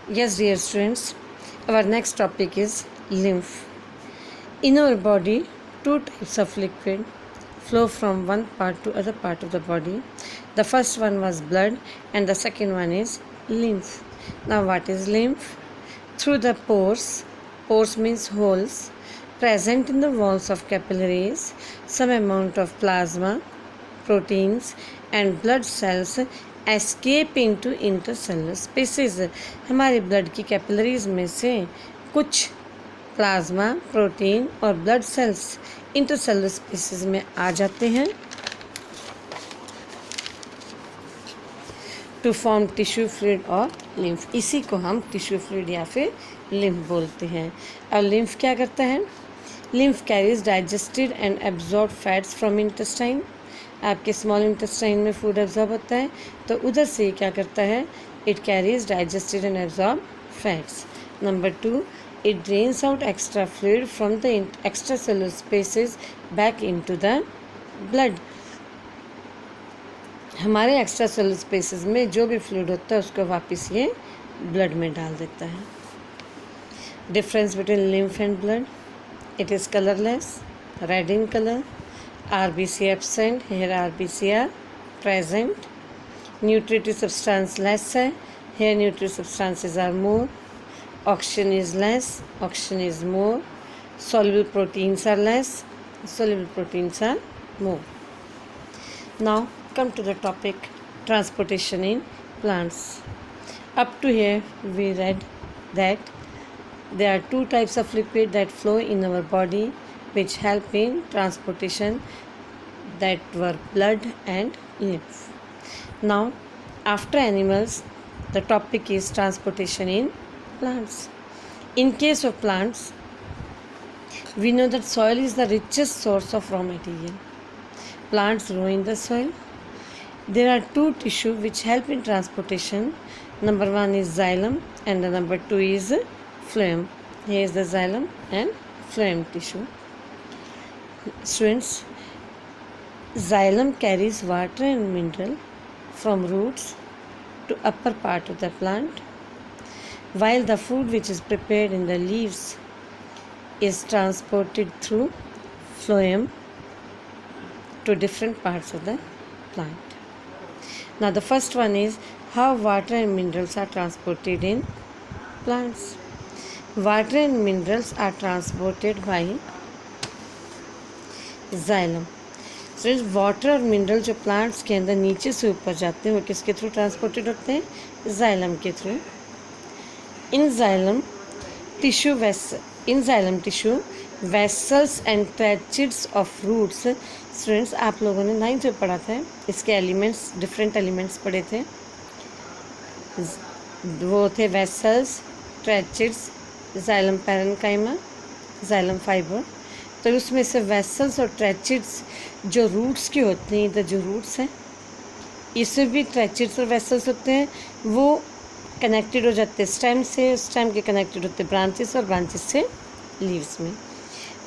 Yes, dear students, our next topic is lymph. In our body, two types of liquid flow from one part to other part of the body. The first one was blood and the second one is lymph. Now what is lymph? Through the pores means holes, present in the walls of capillaries, some amount of plasma, proteins and blood cells escape into intercellular spaces. हमारे blood की capillaries में से कुछ plasma, protein और blood cells intercellular spaces में आ जाते हैं to form tissue fluid और लिम्फ. इसी को हम टिश्यू फ्लूइड या फिर लिम्फ बोलते हैं. और लिम्फ क्या करता है? Lymph carries digested and absorb fats from intestine. आपके स्मॉल इंटेस्टाइन में फूड एब्जॉर्ब होता है तो उधर से क्या करता है? It carries digested and absorb fats. Number 2, it drains out extra fluid from the extra cellular spaces back into the blood. हमारे एक्स्ट्रा सेलुलर स्पेसेस में जो भी फ्लूइड होता है उसको वापस ये ब्लड में डाल देता है. Difference between lymph and blood, it is colourless, red in colour. RBC absent, here RBC are present. Nutritive substance less है, here nutritive substances are more. Oxygen is less, oxygen is more. Soluble proteins are less, soluble proteins are more. Now come to the topic transportation in plants. Up to here we read that there are two types of liquid that flow in our body which help in transportation, that were blood and lymph. Now after animals, the topic is transportation in plants. In case of plants, we know that soil is the richest source of raw material. Plants grow in the soil. There are two tissues which help in transportation. Number 1 is xylem and the number 2 is phloem. Here is the xylem and phloem tissue. Students, xylem carries water and mineral from roots to upper part of the plant, while the food which is prepared in the leaves is transported through phloem to different parts of the plant. Now the first one is how water and minerals are transported in plants. Water and minerals are transported by xylem. सिर्फ water और mineral जो plants के अंदर नीचे से ऊपर जाते हैं वो किसके थ्रू ट्रांसपोर्टेड होते हैं? जाइलम के through. In xylem tissue vessels and tracheids of roots. Students, आप लोगों ने 9th में पढ़ा था, इसके एलिमेंट्स, डिफरेंट एलिमेंट्स पढ़े थे. वो थे vessels, tracheids, xylem parenchyma, xylem fibre. तो उसमें से वेसल्स और ट्रैचेड्स जो रूट्स के होते हैं, इधर जो रूट्स हैं इसमें भी ट्रैचेड्स और वेसल्स होते हैं. वो कनेक्टेड हो जाते हैं स्टेम से, स्टेम के कनेक्टेड होते हैं ब्रांचेस और ब्रांचेस से लीव्स में.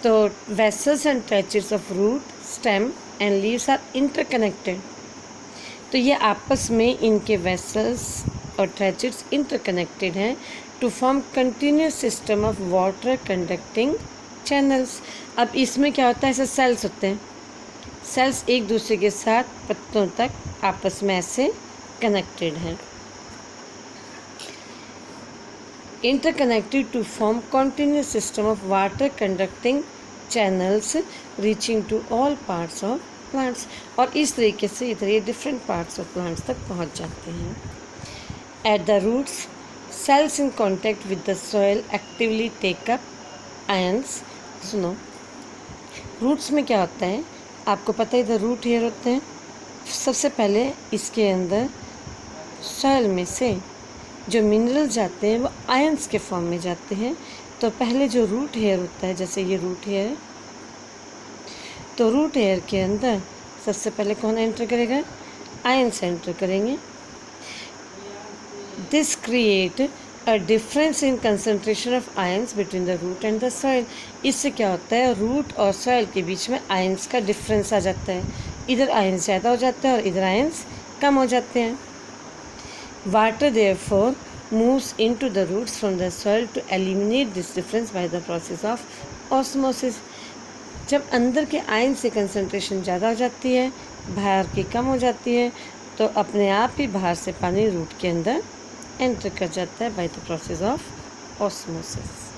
तो vessels and tracheids of root, stem and leaves are interconnected. तो ये आपस में इनके वेसल्स और ट्रैचेड्स इंटरकनेक्टेड हैं to form continuous system of water conducting channels. अब इसमें क्या होता है? ऐसे सेल्स होते हैं. सेल्स एक दूसरे के साथ पत्तों तक आपस में ऐसे कनेक्टेड हैं. Interconnected to form continuous system of water conducting channels reaching to all parts of plants. और इस तरीके से इधर ये डिफरेंट पार्ट्स ऑफ प्लांट्स तक पहुंच जाते हैं. At the roots, cells in contact with the soil actively take up ions. सुनो, रूट्स में क्या होता है आपको पता है? इधर रूट हेयर होते हैं. सबसे पहले इसके अंदर सॉइल में से जो मिनरल्स जाते हैं वो आयंस के फॉर्म में जाते हैं. तो पहले जो रूट हेयर होता है, जैसे ये रूट हेयर, तो रूट हेयर के अंदर सबसे पहले कौन एंटर करेगा? आयंस एंटर करेंगे. This create a difference in concentration of ions between the root and the soil. इससे क्या होता है? रूट और सॉइल के बीच में आयंस का डिफरेंस आ जाता है. इधर आयंस ज़्यादा हो जाता है और इधर आयंस कम हो जाते हैं. Water therefore moves into the roots from the soil to eliminate this difference by the process of osmosis. जब अंदर के आयन से कंसंट्रेशन ज़्यादा हो जाती है, बाहर की कम हो जाती है, तो अपने आप ही बाहर से पानी रूट के अंदर एंटर कर जाता है by the process of osmosis.